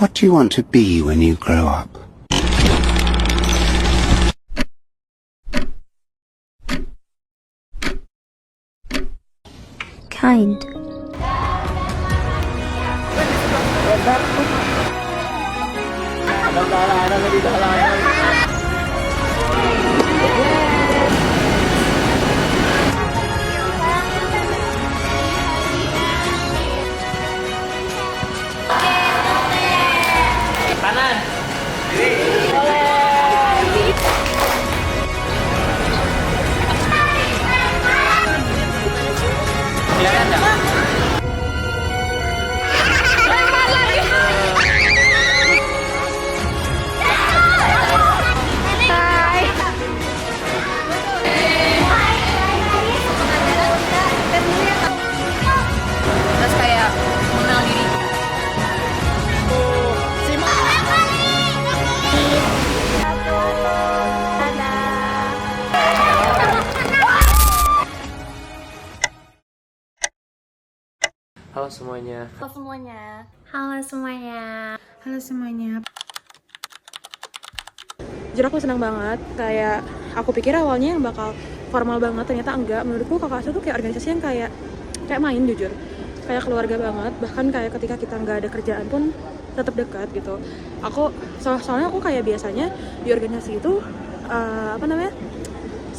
What do you want to be when you grow up? Kind. Terus kayak mengenal diri. Halo semuanya. Halo semuanya. Halo semuanya. Halo semuanya. Jujur aku senang banget, kayak aku pikir awalnya yang bakal formal banget, ternyata enggak. Menurutku kakak asuh tuh kayak organisasi yang kayak main, jujur. Kayak keluarga banget, bahkan kayak ketika kita nggak ada kerjaan pun tetap dekat gitu. Soalnya aku kayak biasanya di organisasi itu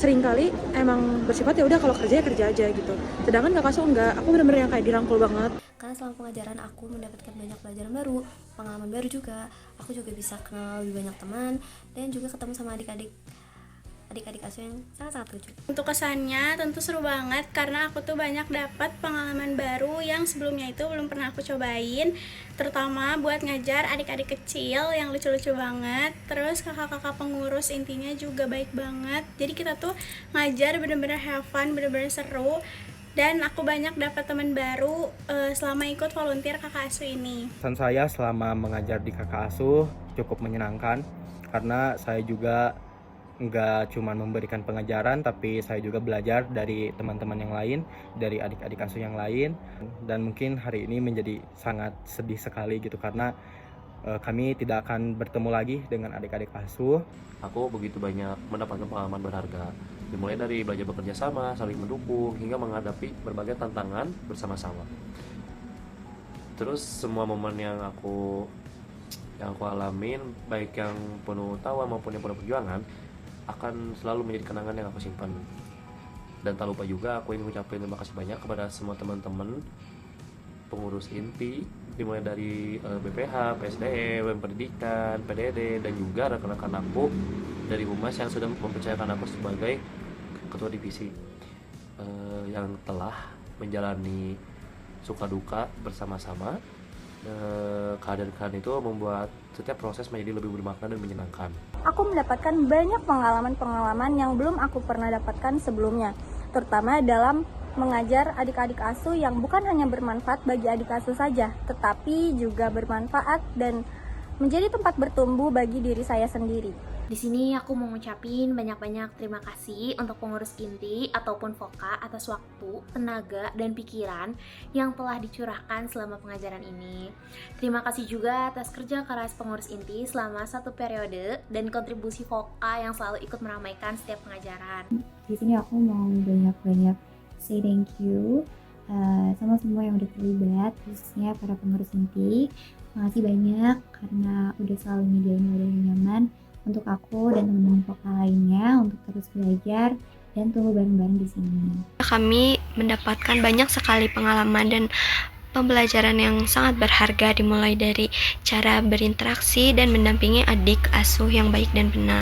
sering kali emang bersifat ya udah kalau kerja ya kerja aja gitu. Sedangkan kakak asuh enggak, aku bener-bener yang kayak dirangkul banget. Karena selama pengajaran aku mendapatkan banyak pelajaran baru, pengalaman baru juga. Aku juga bisa kenal lebih banyak teman dan juga ketemu sama adik-adik asuh yang sangat-sangat lucu. Untuk kesannya tentu seru banget karena aku tuh banyak dapat pengalaman baru yang sebelumnya itu belum pernah aku cobain, terutama buat ngajar adik-adik kecil yang lucu-lucu banget. Terus kakak-kakak pengurus intinya juga baik banget, jadi kita tuh ngajar bener-bener have fun, bener-bener seru. Dan aku banyak dapat teman baru selama ikut volunteer kakak asuh ini. Pesan saya selama mengajar di kakak asuh cukup menyenangkan karena saya juga nggak cuma memberikan pengajaran, tapi saya juga belajar dari teman-teman yang lain, dari adik-adik asuh yang lain. Dan mungkin hari ini menjadi sangat sedih sekali gitu karena kami tidak akan bertemu lagi dengan adik-adik asuh. Aku begitu banyak mendapatkan pengalaman berharga, dimulai dari belajar bekerja sama, saling mendukung, hingga menghadapi berbagai tantangan bersama-sama. Terus semua momen yang aku alamin, baik yang penuh tawa maupun yang penuh perjuangan, akan selalu menjadi kenangan yang aku simpan. Dan tak lupa juga aku ingin mengucapkan terima kasih banyak kepada semua teman-teman pengurus inti, dimulai dari BPH, PSDE, Pendidikan, PDD, dan juga rekan-rekan aku dari Humas yang sudah mempercayakan aku sebagai ketua divisi, yang telah menjalani suka duka bersama-sama. Kehadiran itu membuat setiap proses menjadi lebih bermakna dan menyenangkan. Aku mendapatkan banyak pengalaman-pengalaman yang belum aku pernah dapatkan sebelumnya, terutama dalam mengajar adik-adik asuh yang bukan hanya bermanfaat bagi adik asuh saja, tetapi juga bermanfaat dan menjadi tempat bertumbuh bagi diri saya sendiri. Di sini aku mau ngucapin banyak-banyak terima kasih untuk pengurus inti ataupun Voka atas waktu, tenaga, dan pikiran yang telah dicurahkan selama pengajaran ini. Terima kasih juga atas kerja keras pengurus inti selama 1 periode dan kontribusi Voka yang selalu ikut meramaikan setiap pengajaran. Di sini aku mau banyak-banyak say thank you sama semua yang udah terlibat, khususnya para pengurus inti. Makasih banyak karena udah selalu nyediain wadah yang nyaman untuk aku dan teman-teman vokal lainnya untuk terus belajar dan tumbuh bareng-bareng di sini. Kami mendapatkan banyak sekali pengalaman dan pembelajaran yang sangat berharga, dimulai dari cara berinteraksi dan mendampingi adik asuh yang baik dan benar.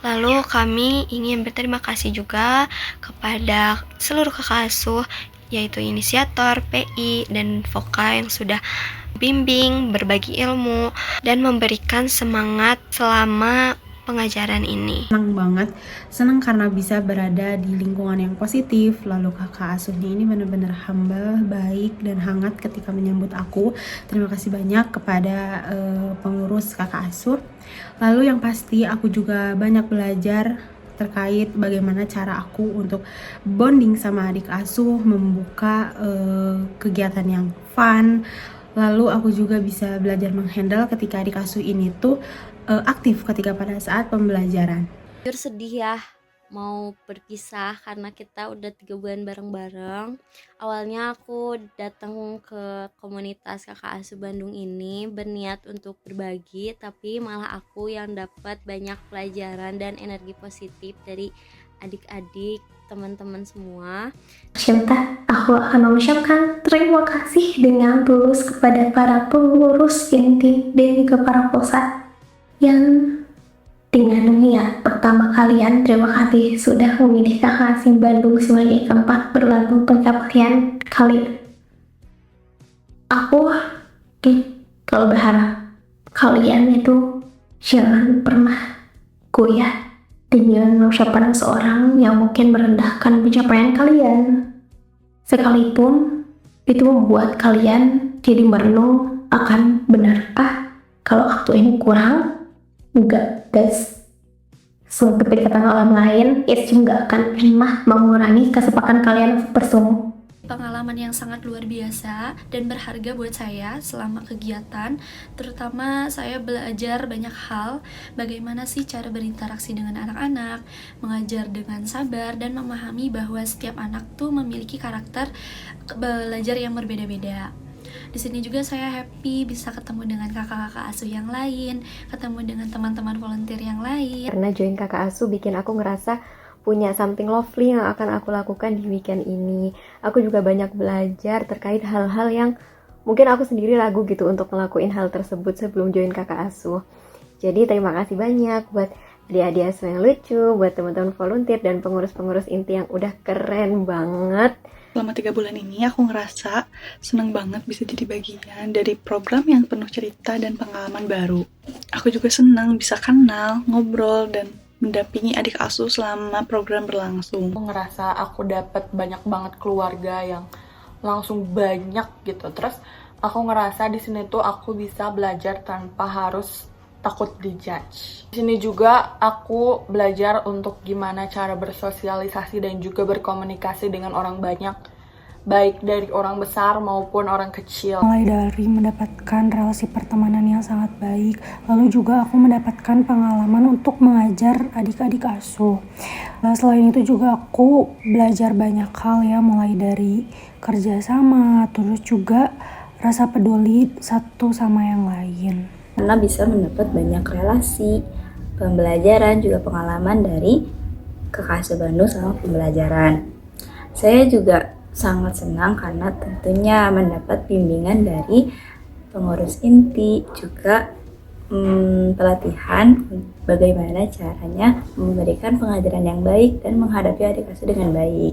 Lalu kami ingin berterima kasih juga kepada seluruh kakak asuh, yaitu inisiator, PI, dan Voka yang sudah bimbing, berbagi ilmu, dan memberikan semangat selama pengajaran ini. Senang karena bisa berada di lingkungan yang positif. Lalu kakak asuhnya ini benar-benar humble, baik, dan hangat ketika menyambut aku. Terima kasih banyak kepada pengurus kakak asuh. Lalu yang pasti aku juga banyak belajar terkait bagaimana cara aku untuk bonding sama adik asuh, membuka kegiatan yang fun, Lalu aku juga bisa belajar menghandle ketika adik asuh ini tuh aktif ketika pada saat pembelajaran. Jujur sedih ya mau berpisah karena kita udah 3 bulan bareng-bareng. Awalnya aku datang ke komunitas kakak asuh Bandung ini berniat untuk berbagi, tapi malah aku yang dapat banyak pelajaran dan energi positif dari adik-adik, teman-teman semua. Cinta, aku akan mengucapkan terima kasih dengan tulus kepada para pengurus inti dan juga para pusat yang dengan niat pertama kalian. Terima kasih sudah memilih Kakak Asuh Bandung sebagai tempat berlalu pencapaian kalian. Aku kalau berharap kalian itu jangan pernah goyah dengan ucapan seorang yang mungkin merendahkan pencapaian kalian, sekalipun itu membuat kalian jadi merenung akan benarkah kalau waktu ini kurang. Enggak guys, suatu kedekatan alam lain itu juga akan pernah mengurangi kesepakatan kalian bersama. Pengalaman yang sangat luar biasa dan berharga buat saya selama kegiatan. Terutama saya belajar banyak hal, bagaimana sih cara berinteraksi dengan anak-anak, mengajar dengan sabar, dan memahami bahwa setiap anak tuh memiliki karakter belajar yang berbeda-beda. Di sini juga saya happy bisa ketemu dengan kakak-kakak asuh yang lain, ketemu dengan teman-teman volunteer yang lain. Karena join kakak asuh bikin aku ngerasa punya something lovely yang akan aku lakukan di weekend ini. Aku juga banyak belajar terkait hal-hal yang mungkin aku sendiri ragu gitu untuk ngelakuin hal tersebut sebelum join kakak asuh. Jadi terima kasih banyak buat adik-adik asuh yang lucu, buat teman-teman volunteer dan pengurus-pengurus inti yang udah keren banget. Selama 3 bulan ini aku ngerasa seneng banget bisa jadi bagian dari program yang penuh cerita dan pengalaman baru. Aku juga senang bisa kenal, ngobrol, dan mendampingi adik asuh selama program berlangsung. Aku ngerasa aku dapat banyak banget keluarga yang langsung banyak gitu. Terus aku ngerasa di sini tuh aku bisa belajar tanpa harus takut dijudge. Di sini juga aku belajar untuk gimana cara bersosialisasi dan juga berkomunikasi dengan orang banyak, baik dari orang besar maupun orang kecil. Mulai dari mendapatkan relasi pertemanan yang sangat baik, lalu juga aku mendapatkan pengalaman untuk mengajar adik-adik asuh. Selain itu juga aku belajar banyak hal ya, mulai dari kerjasama, terus juga rasa peduli satu sama yang lain. Karena bisa mendapat banyak relasi, pembelajaran, juga pengalaman dari kakak asuh Bandung sama pembelajaran. Saya juga sangat senang karena tentunya mendapat bimbingan dari pengurus inti, juga pelatihan bagaimana caranya memberikan pengajaran yang baik dan menghadapi adik asuh dengan baik.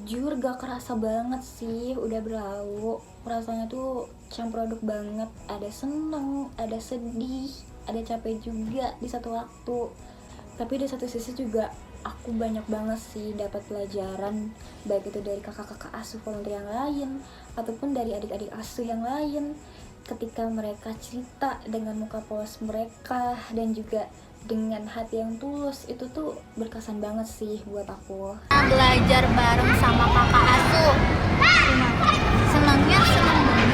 Jujur gak kerasa banget sih udah berlalu. Rasanya tuh campur aduk banget, ada seneng, ada sedih, ada capek juga di satu waktu. Tapi di satu sisi juga aku banyak banget sih dapat pelajaran, baik itu dari kakak-kakak asuh volunteer yang lain ataupun dari adik-adik asuh yang lain. Ketika mereka cerita dengan muka polos mereka dan juga dengan hati yang tulus, itu tuh berkesan banget sih buat aku. Belajar bareng sama kakak asuh, senangnya senang banget.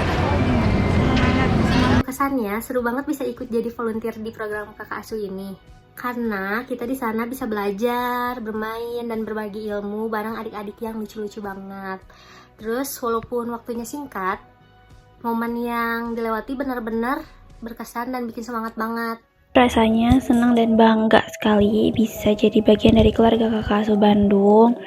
Kesannya seru banget bisa ikut jadi volunteer di program kakak asuh ini. Karena kita di sana bisa belajar, bermain, dan berbagi ilmu bareng adik-adik yang lucu-lucu banget. Terus walaupun waktunya singkat, momen yang dilewati benar-benar berkesan dan bikin semangat banget. Rasanya senang dan bangga sekali bisa jadi bagian dari keluarga kakak asuh Bandung.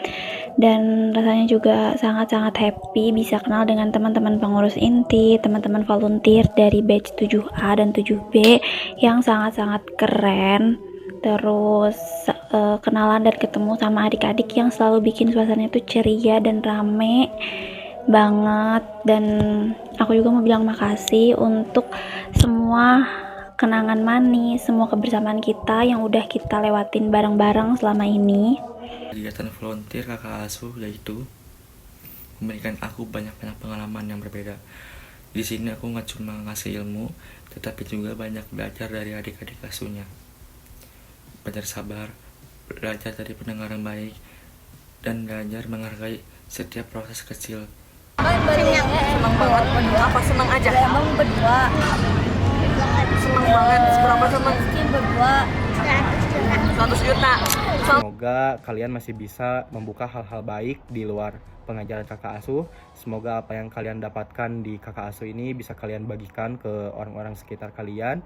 Dan rasanya juga sangat-sangat happy bisa kenal dengan teman-teman pengurus inti, teman-teman volunteer dari batch 7A dan 7B yang sangat-sangat keren. Terus kenalan dan ketemu sama adik-adik yang selalu bikin suasana itu ceria dan rame banget. Dan aku juga mau bilang makasih untuk semua kenangan manis, semua kebersamaan kita yang udah kita lewatin bareng-bareng selama ini. Kegiatan volunteer kakak asuh yaitu memberikan aku banyak-banyak pengalaman yang berbeda. Di sini aku nggak cuma ngasih ilmu, tetapi juga banyak belajar dari adik-adik asuhnya. Belajar sabar, belajar dari pendengaran baik, dan belajar menghargai setiap proses kecil. Senang banget. Apa senang aja? Emang berdua. Senang banget. Berapa senang? Berdua. 100 juta. Semoga kalian masih bisa membuka hal-hal baik di luar pengajaran kakak asuh. Semoga apa yang kalian dapatkan di kakak asuh ini bisa kalian bagikan ke orang-orang sekitar kalian.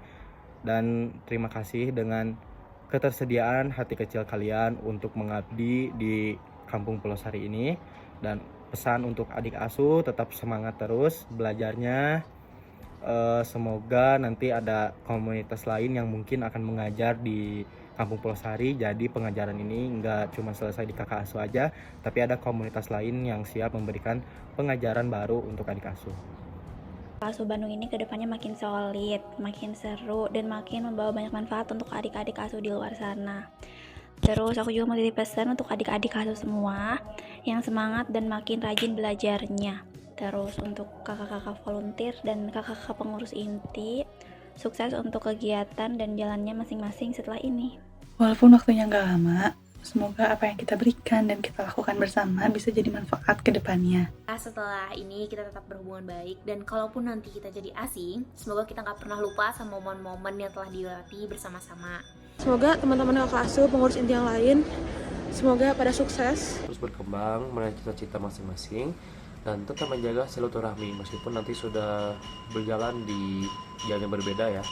Dan terima kasih dengan ketersediaan hati kecil kalian untuk mengabdi di Kampung Pulau Sari ini. Dan pesan untuk adik asuh, tetap semangat terus belajarnya. Semoga nanti ada komunitas lain yang mungkin akan mengajar di Kampung Pulau Sari. Jadi pengajaran ini nggak cuma selesai di kakak asuh aja, tapi ada komunitas lain yang siap memberikan pengajaran baru untuk adik asuh. Asuh Bandung ini kedepannya makin solid, makin seru, dan makin membawa banyak manfaat untuk adik-adik asuh di luar sana. Terus aku juga mau titip pesan untuk adik-adik asuh semua yang semangat dan makin rajin belajarnya. Terus untuk kakak-kakak volunteer dan kakak-kakak pengurus inti, sukses untuk kegiatan dan jalannya masing-masing setelah ini. Walaupun waktunya nggak lama, semoga apa yang kita berikan dan kita lakukan bersama bisa jadi manfaat ke depannya. Setelah ini kita tetap berhubungan baik, dan kalaupun nanti kita jadi asing, semoga kita nggak pernah lupa sama momen-momen yang telah dilewati bersama-sama. Semoga teman-teman kakak asuh, pengurus inti yang lain, semoga pada sukses. Terus berkembang, meraih cita-cita masing-masing, dan tetap menjaga silaturahmi meskipun nanti sudah berjalan di jalan yang berbeda ya.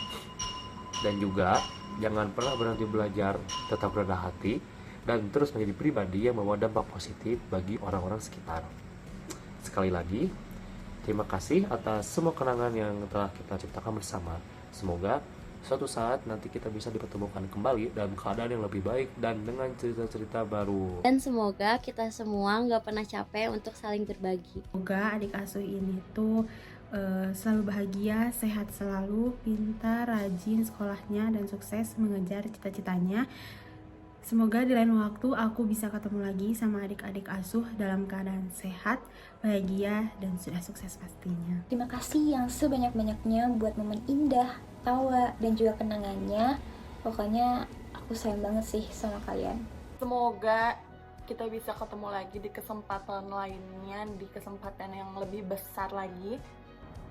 Dan juga jangan pernah berhenti belajar, tetap rendah hati, dan terus menjadi pribadi yang membawa dampak positif bagi orang-orang sekitar. Sekali lagi, terima kasih atas semua kenangan yang telah kita ciptakan bersama. Semoga suatu saat nanti kita bisa dipertemukan kembali dalam keadaan yang lebih baik dan dengan cerita-cerita baru. Dan semoga kita semua nggak pernah capek untuk saling berbagi. Semoga adik asuh ini tuh selalu bahagia, sehat selalu, pintar, rajin sekolahnya, dan sukses mengejar cita-citanya. Semoga di lain waktu aku bisa ketemu lagi sama adik-adik asuh dalam keadaan sehat, bahagia, dan sudah sukses pastinya. Terima kasih yang sebanyak-banyaknya buat momen indah, tawa, dan juga kenangannya. Pokoknya aku sayang banget sih sama kalian. Semoga kita bisa ketemu lagi di kesempatan lainnya, di kesempatan yang lebih besar lagi.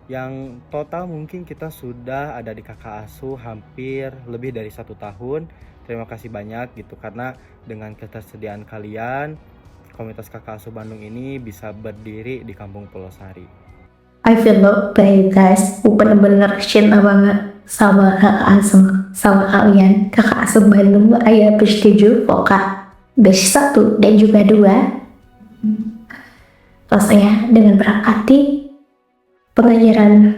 Yang total mungkin kita sudah ada di kakak asuh hampir lebih dari 1 tahun. Terima kasih banyak gitu, karena dengan ketersediaan kalian, komunitas kakak asuh Bandung ini bisa berdiri di Kampung Pulau Sari. I feel loved by you guys. Aku bener-bener cinta banget sama kakak asuh, sama kalian. Kakak asuh Bandung, ayah batch 7, Voka, batch 1 dan juga 2. Rasanya dengan berat hati, pengajaran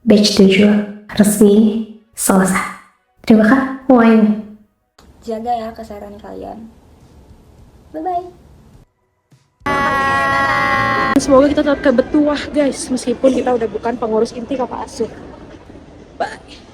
batch 7 resmi selesai. Terima kasih semuanya. Jaga ya kesehatan kalian. Bye-bye. Semoga kita tetap kebetuah guys, meskipun kita udah bukan pengurus inti kakak asuh. Bye.